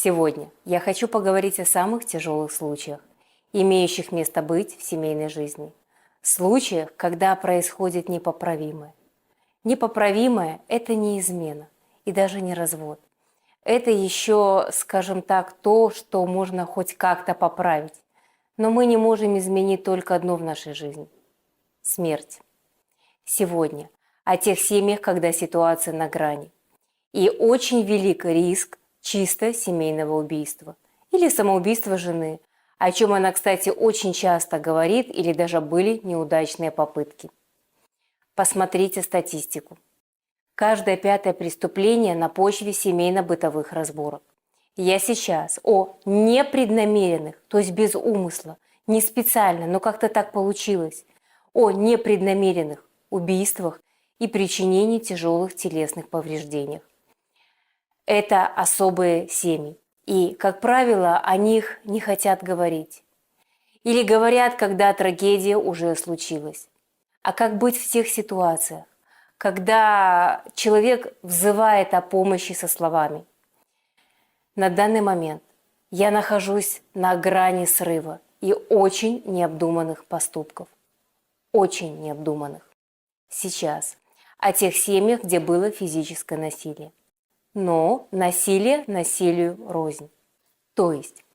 Сегодня я хочу поговорить о самых тяжелых случаях, имеющих место быть в семейной жизни. Случаях, когда происходит непоправимое. Непоправимое – это не измена и даже не развод. Это еще, скажем так, то, что можно хоть как-то поправить. Но мы не можем изменить только одно в нашей жизни – смерть. Сегодня о тех семьях, когда ситуация на грани. И очень велик риск чисто семейного убийства или самоубийства жены, о чем она, кстати, очень часто говорит, или даже были неудачные попытки. Посмотрите статистику. Каждое пятое преступление на почве семейно-бытовых разборок. Я сейчас о непреднамеренных, то есть без умысла, не специально, но как-то так получилось, о непреднамеренных убийствах и причинении тяжелых телесных повреждений. Это особые семьи. И, как правило, о них не хотят говорить. Или говорят, когда трагедия уже случилась. А как быть в тех ситуациях, когда человек взывает о помощи со словами? На данный момент я нахожусь на грани срыва и очень необдуманных поступков. Очень необдуманных. Сейчас о тех семьях, где было физическое насилие. Но насилие насилию рознь. То есть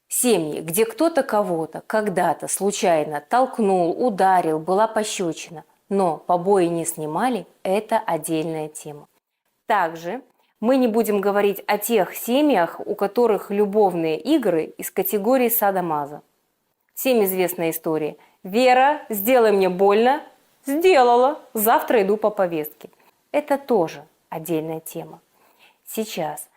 семьи, где кто-то кого-то когда-то случайно толкнул, ударил, была пощечина, но побои не снимали, это отдельная тема. Также мы не будем говорить о тех семьях, у которых любовные игры из категории садо-мазо. Всем известная история. Вера, сделай мне больно. Сделала. Завтра иду по повестке. Это тоже отдельная тема. Сейчас,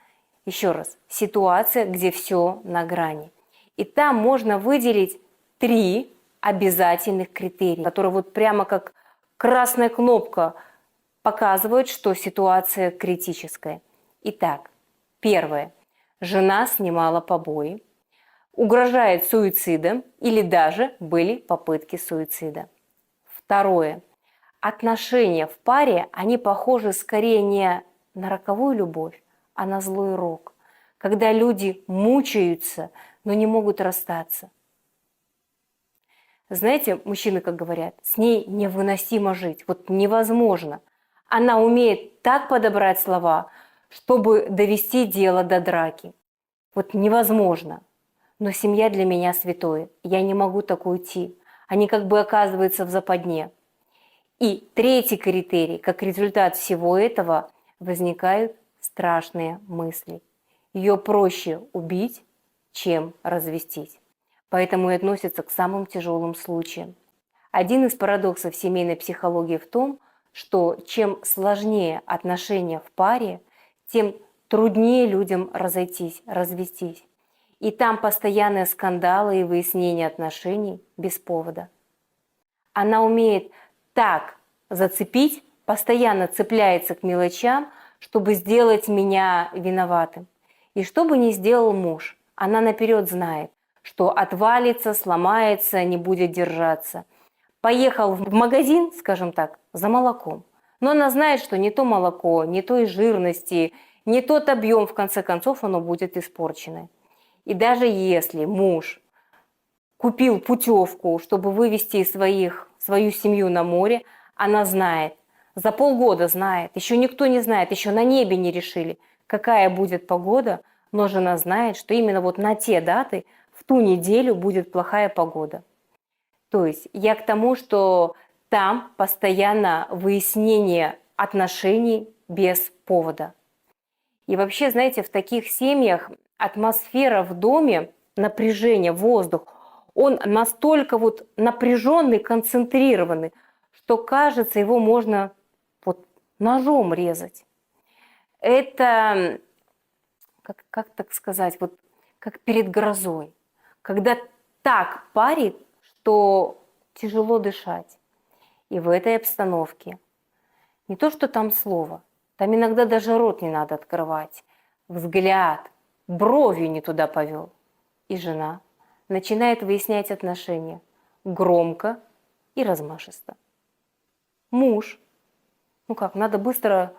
еще раз, ситуация, где все на грани. И там можно выделить 3 обязательных критерия, которые вот прямо как красная кнопка показывают, что ситуация критическая. Итак, первое. Жена снимала побои, угрожает суицидом или даже были попытки суицида. Второе. Отношения в паре, они похожи скорее не на роковую любовь, а на злой рок, когда люди мучаются, но не могут расстаться. Знаете, мужчины, как говорят, с ней невыносимо жить, вот невозможно. Она умеет так подобрать слова, чтобы довести дело до драки. Вот невозможно. Но семья для меня святое, я не могу так уйти. Они как бы оказываются в западне. И третий критерий, как результат всего этого, возникают страшные мысли. Ее проще убить, чем развестись. Поэтому и относятся к самым тяжелым случаям. Один из парадоксов семейной психологии в том, что чем сложнее отношения в паре, тем труднее людям разойтись, развестись. И там постоянные скандалы и выяснение отношений без повода. Она умеет так зацепить, постоянно цепляется к мелочам, чтобы сделать меня виноватым. И что бы ни сделал муж, она наперед знает, что отвалится, сломается, не будет держаться. Поехал в магазин, скажем так, за молоком. Но она знает, что не то молоко, не той жирности, не тот объем, в конце концов, оно будет испорченное. И даже если муж купил путевку, чтобы вывести свою семью на море, она знает, за полгода знает, еще никто не знает, еще на небе не решили, какая будет погода, но жена знает, что именно вот на те даты, в ту неделю будет плохая погода. То есть я к тому, что там постоянно выяснение отношений без повода. И вообще, знаете, в таких семьях атмосфера в доме, напряжение, воздух, он настолько вот напряженный, концентрированный, что кажется, его можно вот ножом резать. Это, как так сказать, вот как перед грозой, когда так парит, что тяжело дышать. И в этой обстановке не то, что там слово, там иногда даже рот не надо открывать, взгляд, бровью не туда повел. И жена начинает выяснять отношения громко и размашисто. Муж, надо быстро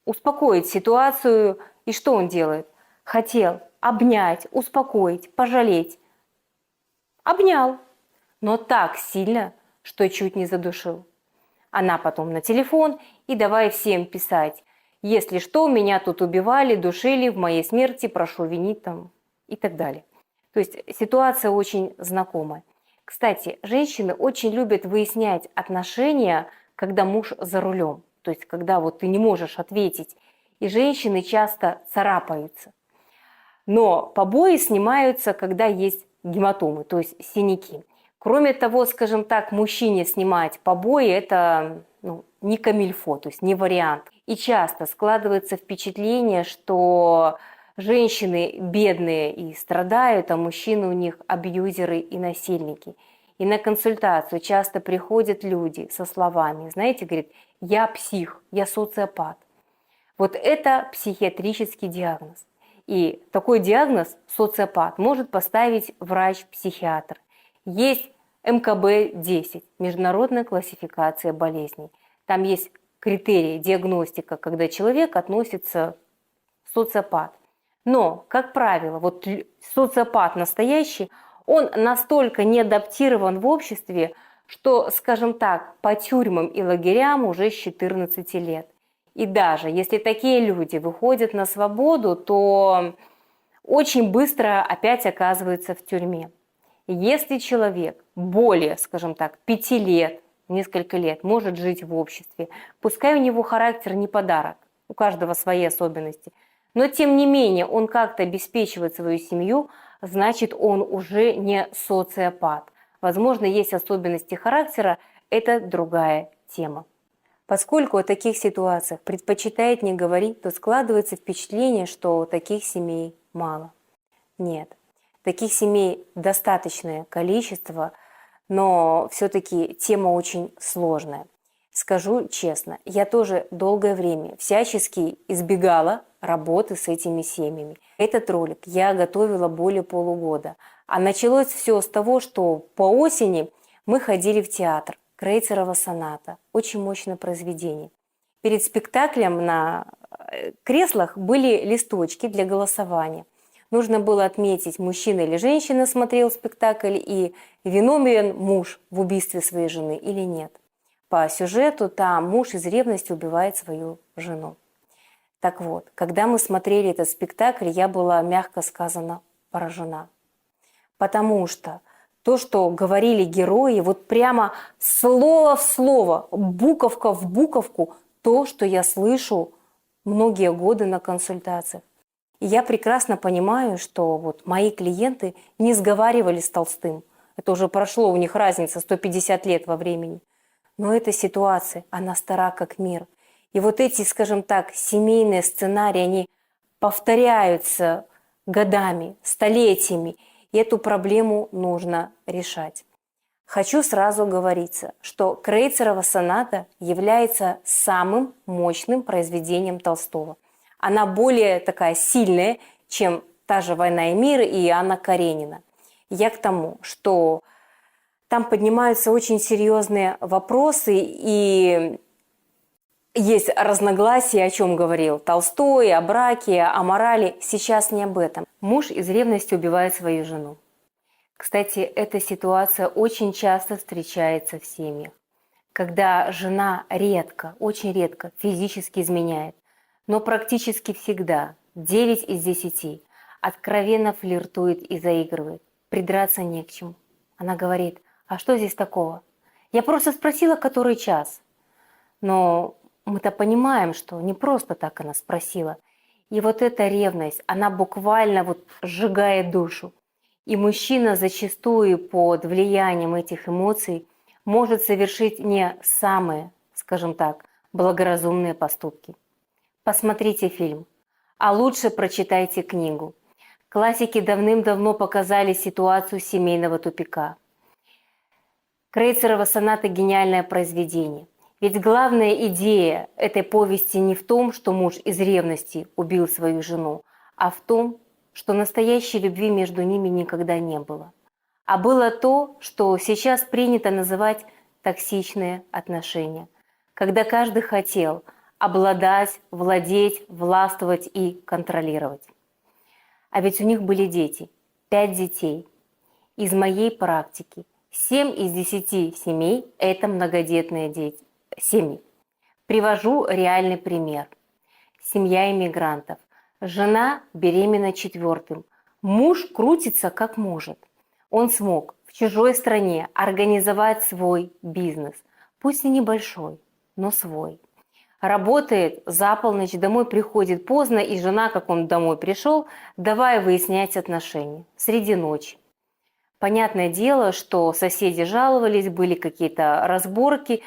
успокоить ситуацию, и что он делает? хотел обнять, успокоить, пожалеть. Обнял, но так сильно, что чуть не задушил. Она потом на телефон и давай всем писать: если что, меня тут убивали, душили, в моей смерти прошу винить там и так далее. То есть ситуация очень знакомая. Кстати, женщины очень любят выяснять отношения, когда муж за рулем. То есть когда вот ты не можешь ответить. И женщины часто царапаются. Но побои снимаются, когда есть гематомы, то есть синяки. Кроме того, скажем так, мужчине снимать побои – это не камильфо, то есть не вариант. И часто складывается впечатление, что женщины бедные и страдают, а мужчины у них абьюзеры и насильники. И на консультацию часто приходят люди со словами, знаете, говорят: я псих, я социопат. Вот это психиатрический диагноз. И такой диагноз социопат может поставить врач-психиатр. Есть МКБ-10, международная классификация болезней. Там есть критерии диагностика, когда человек относится социопат. Но, как правило, вот социопат настоящий, он настолько не адаптирован в обществе, что, скажем так, по тюрьмам и лагерям уже с 14 лет. И даже если такие люди выходят на свободу, то очень быстро опять оказываются в тюрьме. Если человек более, скажем так, 5 лет, несколько лет может жить в обществе, пускай у него характер не подарок, у каждого свои особенности, но тем не менее он как-то обеспечивает свою семью, значит, он уже не социопат. Возможно, есть особенности характера, это другая тема. Поскольку о таких ситуациях предпочитает не говорить, то складывается впечатление, что таких семей мало. Нет. Таких семей достаточное количество, но все-таки тема очень сложная. Скажу честно, я тоже долгое время всячески избегала работы с этими семьями. Этот ролик я готовила более полугода. А началось все с того, что по осени мы ходили в театр. Крейцерова соната. Очень мощное произведение. Перед спектаклем на креслах были листочки для голосования. Нужно было отметить, мужчина или женщина смотрел спектакль и виновен муж в убийстве своей жены или нет. По сюжету там муж из ревности убивает свою жену. Так вот, когда мы смотрели этот спектакль, я была, мягко сказано, поражена. Потому что то, что говорили герои, вот прямо слово в слово, буковка в буковку, то, что я слышу многие годы на консультациях. И я прекрасно понимаю, что вот мои клиенты не сговаривали с Толстым. Это уже прошло, у них разница 150 лет во времени. Но эта ситуация, она стара как мир. И вот эти, скажем так, семейные сценарии, они повторяются годами, столетиями. И эту проблему нужно решать. Хочу сразу говориться, что Крейцерова соната является самым мощным произведением Толстого. Она более такая сильная, чем та же «Война и мир» и Анна Каренина. Я к тому, что там поднимаются очень серьезные вопросы, и есть разногласия, о чем говорил Толстой, о браке, о морали. Сейчас не об этом. Муж из ревности убивает свою жену. Кстати, эта ситуация очень часто встречается в семьях, когда жена редко, очень редко физически изменяет, но практически всегда, 9 из 10, откровенно флиртует и заигрывает. Придраться не к чему. Она говорит: а что здесь такого? Я просто спросила, который час. Но мы-то понимаем, что не просто так она спросила. И вот эта ревность, она буквально вот сжигает душу. И мужчина зачастую под влиянием этих эмоций может совершить не самые, скажем так, благоразумные поступки. Посмотрите фильм, а лучше прочитайте книгу. Классики давным-давно показали ситуацию семейного тупика. Крейцерова соната – гениальное произведение. Ведь главная идея этой повести не в том, что муж из ревности убил свою жену, а в том, что настоящей любви между ними никогда не было. А было то, что сейчас принято называть токсичные отношения, когда каждый хотел обладать, владеть, властвовать и контролировать. А ведь у них были дети, 5 детей. Из моей практики 7 из 10 семей – это многодетные семьи. Привожу реальный пример. Семья иммигрантов. Жена беременна 4-м. Муж крутится как может. Он смог в чужой стране организовать свой бизнес. Пусть и небольшой, но свой. Работает за полночь, домой приходит поздно, и жена, как он домой пришел, давай выяснять отношения среди ночи. Понятное дело, что соседи жаловались, были какие-то разборки.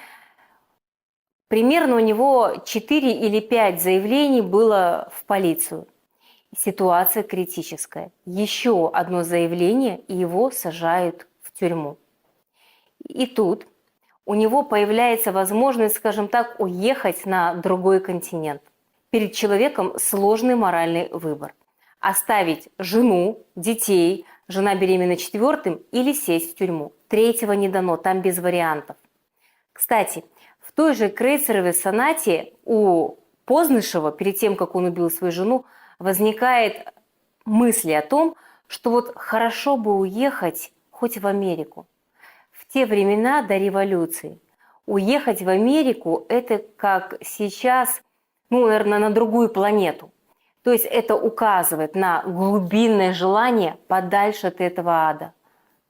Примерно у него 4 или 5 заявлений было в полицию. Ситуация критическая. Еще одно заявление, и его сажают в тюрьму. И тут у него появляется возможность, скажем так, уехать на другой континент. Перед человеком сложный моральный выбор. Оставить жену, детей, жена беременна 4-м, или сесть в тюрьму. 3-го не дано, там без вариантов. Кстати, в той же Крейцеровой сонате у Познышева, перед тем, как он убил свою жену, возникает мысль о том, что вот хорошо бы уехать хоть в Америку. В те времена до революции уехать в Америку – это как сейчас, наверное, на другую планету. То есть это указывает на глубинное желание подальше от этого ада.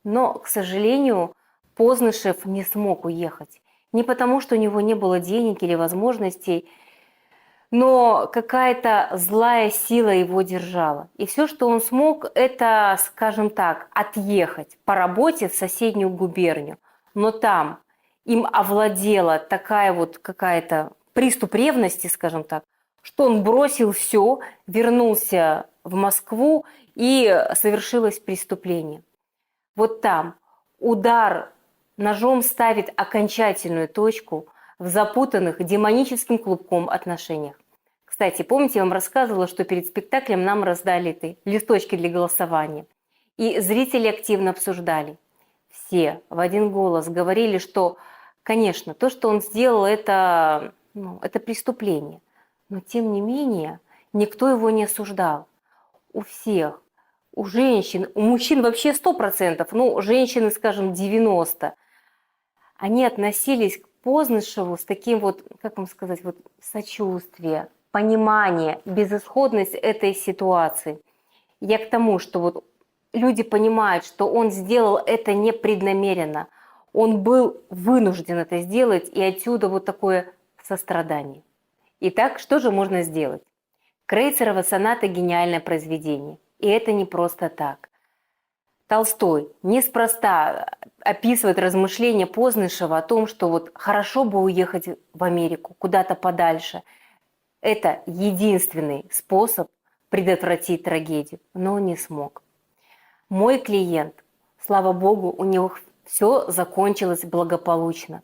Но, к сожалению, Познышев не смог уехать. Не потому, что у него не было денег или возможностей, но какая-то злая сила его держала. И все, что он смог, это, скажем так, отъехать по работе в соседнюю губернию. Но там им овладела такая вот какая-то приступ ревности, скажем так, что он бросил все, вернулся в Москву, и совершилось преступление. Вот там удар ножом ставит окончательную точку в запутанных демоническим клубком отношениях. Кстати, помните, я вам рассказывала, что перед спектаклем нам раздали листочки для голосования. И зрители активно обсуждали. Все в один голос говорили, что, конечно, то, что он сделал, это преступление. Но, тем не менее, никто его не осуждал. У всех, у женщин, у мужчин вообще 100%, женщины, скажем, 90%. Они относились к Познышеву с таким вот, как вам сказать, вот сочувствие, понимание, безысходность этой ситуации. Я к тому, что вот люди понимают, что он сделал это непреднамеренно. Он был вынужден это сделать, и отсюда вот такое сострадание. Итак, что же можно сделать? Крейцерова соната – гениальное произведение. И это не просто так. Толстой неспроста описывает размышления Познышева о том, что вот хорошо бы уехать в Америку, куда-то подальше. Это единственный способ предотвратить трагедию, но он не смог. Мой клиент, слава богу, у него все закончилось благополучно.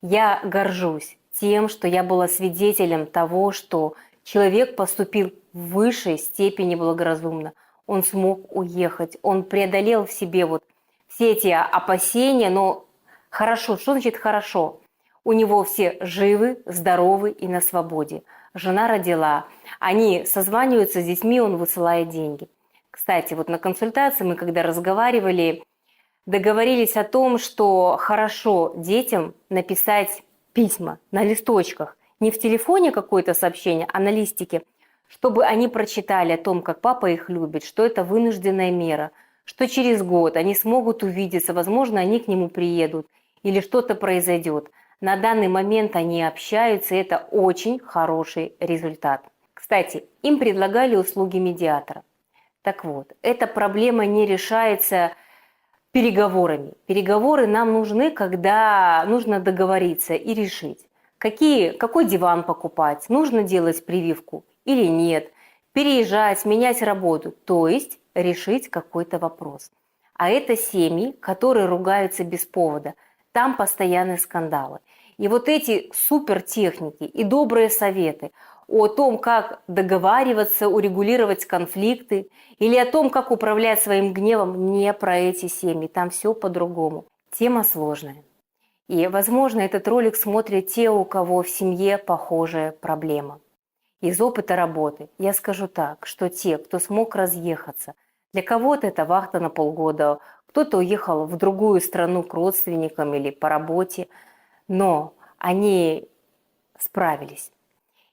Я горжусь тем, что я была свидетелем того, что человек поступил в высшей степени благоразумно. Он смог уехать, он преодолел в себе вот все эти опасения, но хорошо, что значит хорошо? У него все живы, здоровы и на свободе. Жена родила, они созваниваются с детьми, он высылает деньги. Кстати, вот на консультации мы когда разговаривали, договорились о том, что хорошо детям написать письма на листочках, не в телефоне какое-то сообщение, а на листике, чтобы они прочитали о том, как папа их любит, что это вынужденная мера, что через год они смогут увидеться, возможно, они к нему приедут или что-то произойдет. На данный момент они общаются, и это очень хороший результат. Кстати, им предлагали услуги медиатора. Так вот, эта проблема не решается переговорами. Переговоры нам нужны, когда нужно договориться и решить, какой диван покупать, нужно делать прививку или нет, переезжать, менять работу, то есть решить какой-то вопрос. А это семьи, которые ругаются без повода, там постоянные скандалы. И вот эти супертехники и добрые советы о том, как договариваться, урегулировать конфликты или о том, как управлять своим гневом, не про эти семьи, там все по-другому. Тема сложная. И, возможно, этот ролик смотрят те, у кого в семье похожая проблема. Из опыта работы я скажу так, что те, кто смог разъехаться, для кого-то это вахта на полгода, кто-то уехал в другую страну к родственникам или по работе, но они справились.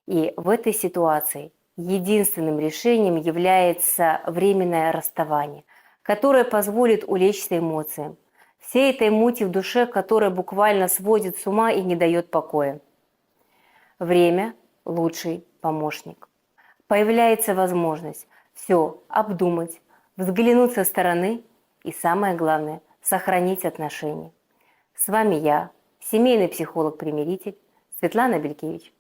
И в этой ситуации единственным решением является временное расставание, которое позволит улечься эмоциям, всей этой мути в душе, которая буквально сводит с ума и не дает покоя. Время – лучший помощник. Появляется возможность все обдумать, взглянуть со стороны и, самое главное, сохранить отношения. С вами я, семейный психолог-примиритель Светлана Белькевич.